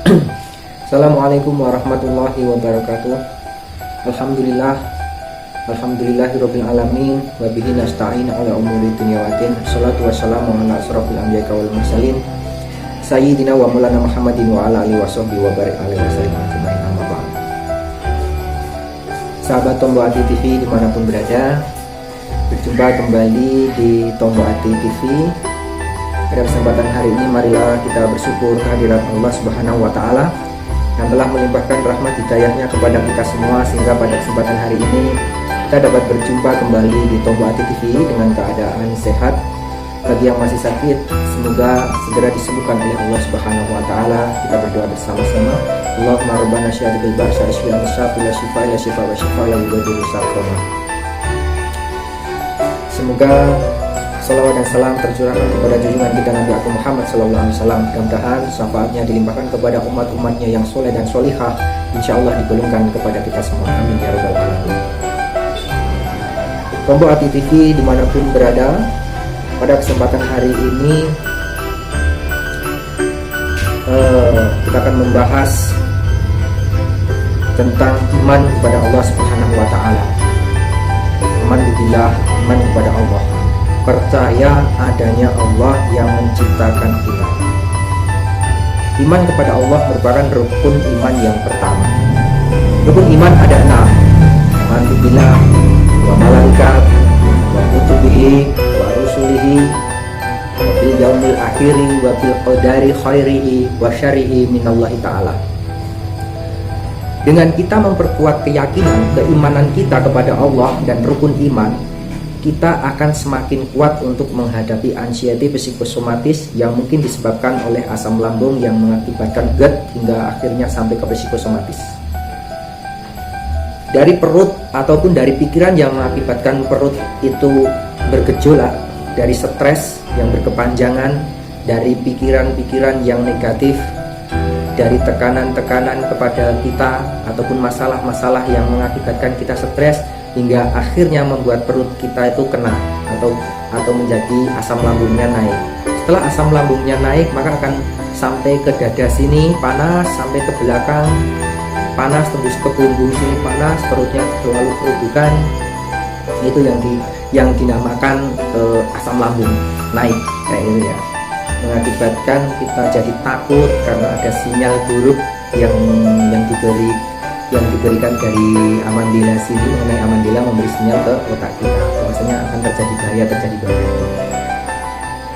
Assalamualaikum warahmatullahi wabarakatuh. Alhamdulillah, alhamdulillahirabbil alamin wa bihi nasta'in ala umuri dunya waddin. Shalatu wassalamu ala asrofil anbiya'i wal mursalin sayyidina wa maulana Muhammadin wa ala alihi washabbihi wa barik alaihi wasallam ajmain. Amma ba'd. Sahabat Tombo Ati TV dimanapun berada, berjumpa kembali di Tombo Ati TV. Pada kesempatan hari ini marilah kita bersyukur kehadirat Allah Subhanahu wa taala yang telah melimpahkan rahmat hidayahnya kepada kita semua, sehingga pada kesempatan hari ini kita dapat berjumpa kembali di Tombo Ati TV dengan keadaan sehat. Bagi yang masih sakit, semoga segera disembuhkan oleh Allah Subhanahu wa taala. Kita berdoa bersama-sama. Allahumma rabbana syahidil ba'sa isfi'an syafi la syifa ila syifa wa syifa la yugadiru saqama. Semoga salawat dan salam tercurahkan kepada junjungan kita Nabi Muhammad SAW. Mudah-mudahan syafaatnya dilimpahkan kepada umat-umatnya yang soleh dan solihah, insya Allah digolongkan kepada kita semua. Amin ya rabbal alamin. Tombo Ati TV dimanapun berada, pada kesempatan hari ini kita akan membahas tentang iman kepada Allah Subhanahu wa taala. Iman billah, iman kepada Allah, percaya adanya Allah yang menciptakan kita. Iman kepada Allah merupakan rukun iman yang pertama. Rukun iman ada 6. Iman billah, wa malaikat, wa kutubihi, wa rusulihi, wa bil yaumil akhiri, wa bil qadari khairihi wa syarrihi minallahi ta'ala. Dengan kita memperkuat keyakinan, keimanan kita kepada Allah dan rukun iman, kita akan semakin kuat untuk menghadapi anxiety psikosomatis yang mungkin disebabkan oleh asam lambung yang mengakibatkan GERD hingga akhirnya sampai ke psikosomatis. Dari perut ataupun dari pikiran yang mengakibatkan perut itu bergejolak, dari stres yang berkepanjangan, dari pikiran-pikiran yang negatif, dari tekanan-tekanan kepada kita ataupun masalah-masalah yang mengakibatkan kita stres, hingga akhirnya membuat perut kita itu kena atau menjadi asam lambungnya naik. Setelah asam lambungnya naik, maka akan sampai ke dada sini panas, sampai ke belakang panas, tembus ke punggung sini panas, perutnya selalu kerudukan. Itu yang dinamakan asam lambung naik kayak gitu ya. Mengakibatkan kita jadi takut karena ada sinyal buruk yang diberikan dari amandila sini, mengenai amandila memberi sinyal ke otak kita bahwasanya akan terjadi bahaya.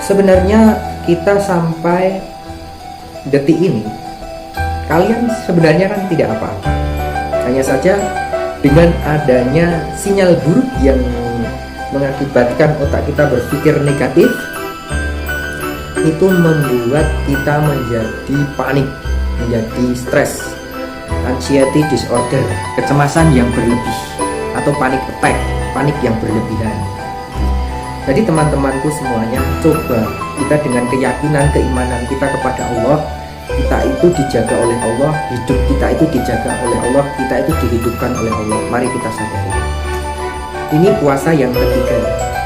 Sebenarnya kita sampai detik ini, kalian sebenarnya kan tidak apa-apa, hanya saja dengan adanya sinyal buruk yang mengakibatkan otak kita berpikir negatif, itu membuat kita menjadi panik, menjadi stres, anxiety disorder, kecemasan yang berlebih, atau panic attack, panik yang berlebihan. Jadi teman-temanku semuanya, coba kita dengan keyakinan, keimanan kita kepada Allah, kita itu dijaga oleh Allah, hidup kita itu dijaga oleh Allah, kita itu dihidupkan oleh Allah. Mari kita sadari. Ini puasa yang ketiga.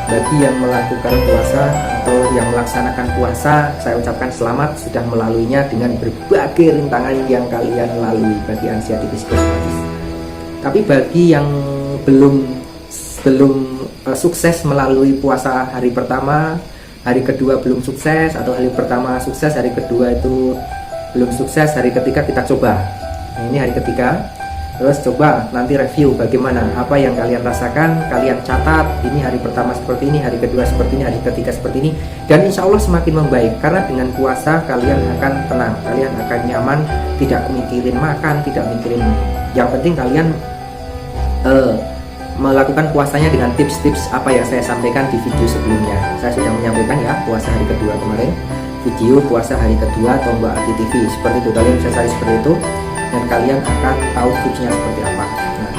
Bagi yang melakukan puasa atau yang melaksanakan puasa, saya ucapkan selamat sudah melaluinya dengan berbagai rintangan yang kalian lalui bagi anxiety psikosomatis. Tapi bagi yang belum sukses melalui puasa hari pertama, hari kedua belum sukses, atau hari pertama sukses, hari kedua itu belum sukses, hari ketiga kita coba. Nah, ini hari ketiga. Terus coba nanti review bagaimana, apa yang kalian rasakan, kalian catat, ini hari pertama seperti ini, hari kedua seperti ini, hari ketiga seperti ini, dan insya Allah semakin membaik. Karena dengan puasa kalian akan tenang, kalian akan nyaman, tidak mikirin makan, tidak mikirin. Yang penting kalian melakukan puasanya dengan tips-tips apa yang saya sampaikan di video sebelumnya. Saya sudah menyampaikan ya, puasa hari kedua kemarin, video puasa hari kedua Tombo Ati TV. Seperti itu, kalian bisa cari seperti itu, dan kalian akan tahu tipsnya seperti apa. Nah,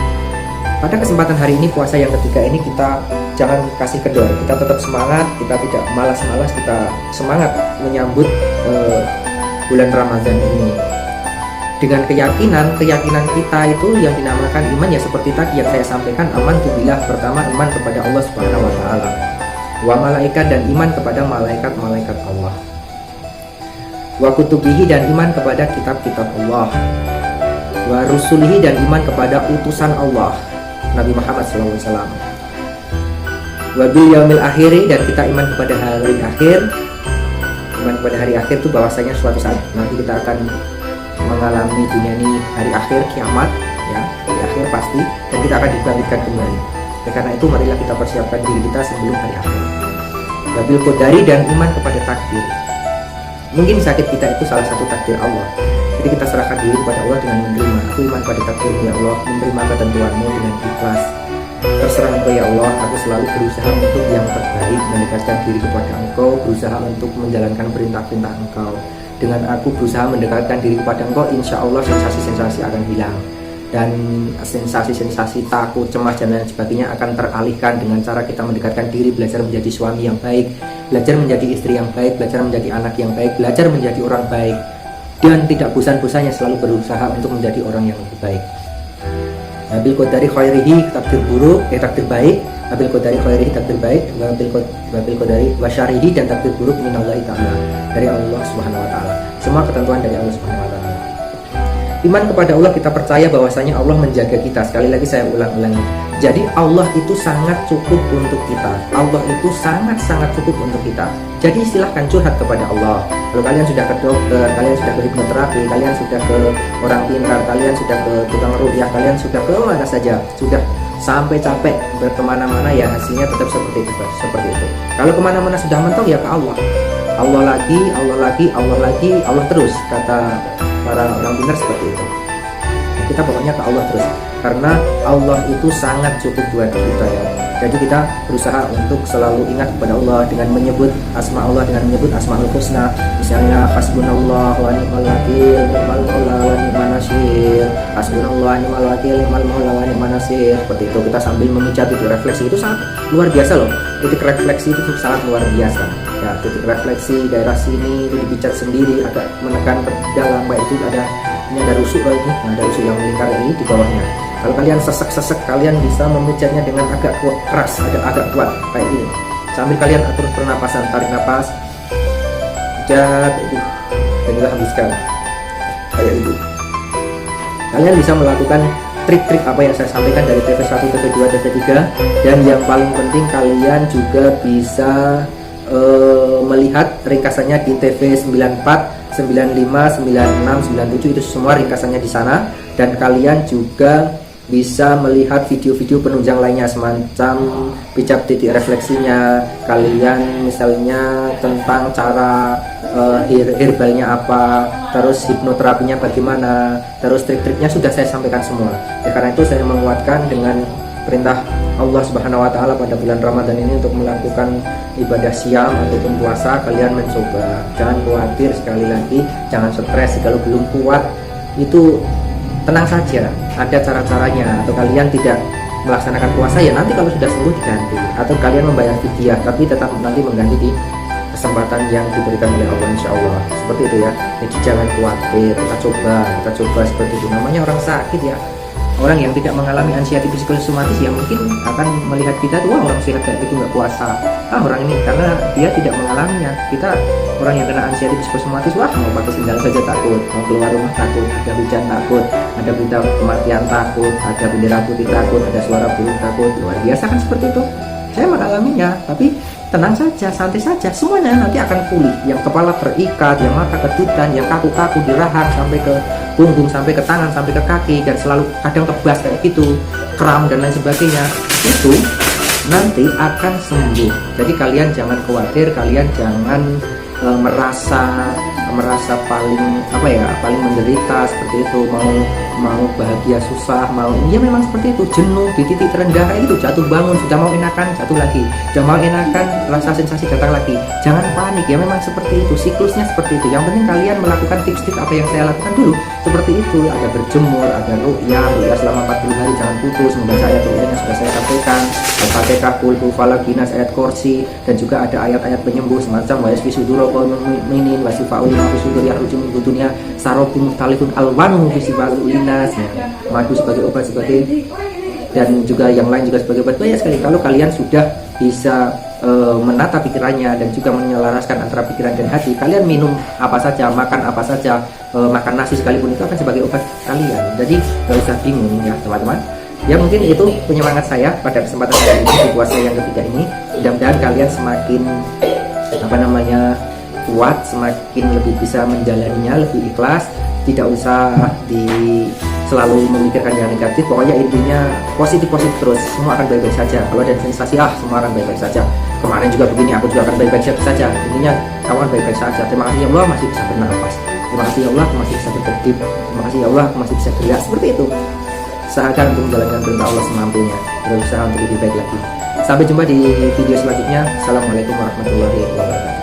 pada kesempatan hari ini, puasa yang ketiga ini, kita jangan kasih kendor, kita tetap semangat, kita tidak malas-malas, kita semangat menyambut bulan Ramadan ini dengan keyakinan kita itu yang dinamakan iman, ya seperti tadi yang saya sampaikan, aman billah, pertama iman kepada Allah Subhanahu wa taala, wa malaikat, dan iman kepada malaikat-malaikat Allah. wa kutubihi dan iman kepada kitab-kitab Allah, wa rusulihi dan iman kepada utusan Allah Nabi Muhammad SAW, wa bil yaumil akhiri dan kita iman kepada hari akhir. Iman kepada hari akhir itu bahwasanya suatu saat nanti kita akan mengalami dunia ini hari akhir kiamat, ya, hari akhir pasti, dan kita akan dibangkitkan kembali. Karena itu marilah kita persiapkan diri kita sebelum hari akhir. Wa bil qadari dan iman kepada takdir. Mungkin sakit kita itu salah satu takdir Allah. Jadi kita serahkan diri kepada Allah dengan menerima. Aku iman pada takdir ya Allah, menerima ketentuanmu dengan ikhlas. Terserah Engkau ya Allah, aku selalu berusaha untuk yang terbaik, mendekatkan diri kepada Engkau, berusaha untuk menjalankan perintah-perintah Engkau. Dengan aku berusaha mendekatkan diri kepada Engkau, insya Allah sensasi-sensasi akan hilang. Dan sensasi-sensasi takut, cemas, dan lain sebagainya akan teralihkan dengan cara kita mendekatkan diri, belajar menjadi suami yang baik, belajar menjadi istri yang baik, belajar menjadi anak yang baik, belajar menjadi orang baik, dan tidak bosan-bosannya selalu berusaha untuk menjadi orang yang lebih baik. Nabil qadari khairihi, takdir buruk, takdir baik. Nabil qadari khairihi, takdir baik. Nabil qadari wasyarihi, dan takdir buruk minallahi ta'ala, dari Allah Subhanahu wa taala. Semua ketentuan dari Allah Subhanahu wa taala. Iman kepada Allah, kita percaya bahwasanya Allah menjaga kita. Sekali lagi saya ulang-ulangi. Jadi Allah itu sangat cukup untuk kita. Allah itu sangat-sangat cukup untuk kita. Jadi silahkan curhat kepada Allah. Kalau kalian sudah ke dokter, kalian sudah ke hipnoterapi, kalian sudah ke orang pintar, kalian sudah ke tukang ruqyah, kalian sudah ke mana saja, sudah sampai capek berkemana-mana, ya hasilnya tetap seperti itu. Kalau kemana-mana sudah mentok, ya ke Allah. Allah lagi, Allah lagi, Allah lagi, Allah terus, kata para orang pintar seperti itu. Kita pokoknya ke Allah terus, karena Allah itu sangat cukup buat kita, ya. Jadi kita berusaha untuk selalu ingat kepada Allah dengan menyebut asma Allah, dengan menyebut asmaul husna. Misalnya hasbunallah wa ni'mal wakil, ni'mal maula wa ni'man nasir. Hasbunallah wa ni'mal wakil, ni'mal maula wa ni'man nasir. Seperti itu kita sambil memijat titik refleksi. Itu sangat luar biasa loh. Titik refleksi itu sangat luar biasa. Ya, titik refleksi daerah sini itu dipijat sendiri, agak menekan ke dalam, baik itu ada rusuk ini, ada rusuk yang melingkar ini di bawahnya. Kalau kalian sesek-sesek, kalian bisa memijatnya dengan agak keras, agak kuat kayak ini. Sambil kalian atur pernapasan, tarik napas, pijat, dan juga hembuskan kayak itu. Kalian bisa melakukan trik-trik apa yang saya sampaikan dari TV1, TV2, TV3, dan yang paling penting kalian juga bisa melihat ringkasannya di TV 94, 95, 96, 97, itu semua ringkasannya di sana. Dan kalian juga bisa melihat video-video penunjang lainnya semacam pijat titik refleksinya, kalian misalnya tentang cara herbalnya apa, terus hipnoterapinya bagaimana, terus trik-triknya sudah saya sampaikan semua. Ya, karena itu saya menguatkan dengan perintah Allah Subhanahu wa taala pada bulan Ramadan ini untuk melakukan ibadah siam ataupun puasa. Kalian mencoba, jangan khawatir, sekali lagi jangan stres. Kalau belum kuat itu tenang saja, ada cara-caranya. Atau kalian tidak melaksanakan puasa, ya nanti kalau sudah sembuh diganti, atau kalian membayar fidyah tapi tetap nanti mengganti di kesempatan yang diberikan oleh Allah, insya Allah. Seperti itu ya. Jadi jangan khawatir, kita coba seperti itu. Namanya orang sakit ya, orang yang tidak mengalami anxiety psikosomatis ya mungkin akan melihat kita tuh, wah orang sehat kayak gitu nggak puasa, orang ini, karena dia tidak mengalaminya. Kita orang yang kena anxiety psikosomatis, wah mau pakai sendal saja takut, mau keluar rumah takut, ada hujan takut, ada berita kematian takut, ada bendera putih takut, ada suara burung takut. Luar biasa kan seperti itu. Saya mengalaminya, tapi tenang saja, santai saja, semuanya nanti akan pulih. Yang kepala terikat, yang mata kedutan, yang kaku-kaku di rahang sampai ke punggung, sampai ke tangan, sampai ke kaki, dan selalu kadang kebas kayak gitu, kram dan lain sebagainya, itu nanti akan sembuh. Jadi kalian jangan khawatir, kalian jangan merasa paling menderita seperti itu, mau bahagia susah, ya memang seperti itu, jenuh di titik terendah itu, jatuh bangun, sudah mau enakan jatuh lagi, sudah mau enakan rasa sensasi datang lagi. Jangan panik, ya memang seperti itu, siklusnya seperti itu. Yang penting kalian melakukan tips-tips apa yang saya lakukan dulu, seperti itu. Ada berjemur, ada ruqyah selama 40 hari jangan putus, membaca ayat ruqyah yang sudah saya sampaikan, Al-Fatihah, Qul Huwallahu, ayat kursi, dan juga ada ayat-ayat penyembuh semacam wa yasfi sudura qaumil mu'minin wa sifa'ul lima fi sudur yakhruju min butunnya sarabun mukhtalifun alwanu fi sifa'ul linas, madu sebagai obat sebagai, dan juga yang lain juga sebagai obat. Banyak sekali. Kalau kalian sudah bisa menata pikirannya dan juga menyelaraskan antara pikiran dan hati, kalian minum apa saja, makan apa saja, makan nasi sekalipun itu akan sebagai obat kalian. Jadi gak usah bingung ya teman-teman. Ya mungkin itu penyemangat saya pada kesempatan kali ini di puasa yang ketiga ini. Mudah-mudahan kalian semakin kuat, semakin lebih bisa menjalaninya, lebih ikhlas, tidak usah selalu memikirkan yang negatif. Pokoknya intinya positif terus, semua akan baik-baik saja. Kalau ada sensasi semua akan baik-baik saja, kemarin juga begini, aku juga akan baik-baik saja. Intinya kamu akan baik-baik saja. Terima kasih ya Allah masih bisa bernafas, terima kasih ya Allah aku masih bisa berkedip, terima kasih ya Allah aku masih bisa gerak. Seperti itu, usahakan untuk menjalankan perintah Allah semampunya, berusaha untuk lebih baik lagi. Sampai jumpa di video selanjutnya. Assalamualaikum warahmatullahi wabarakatuh.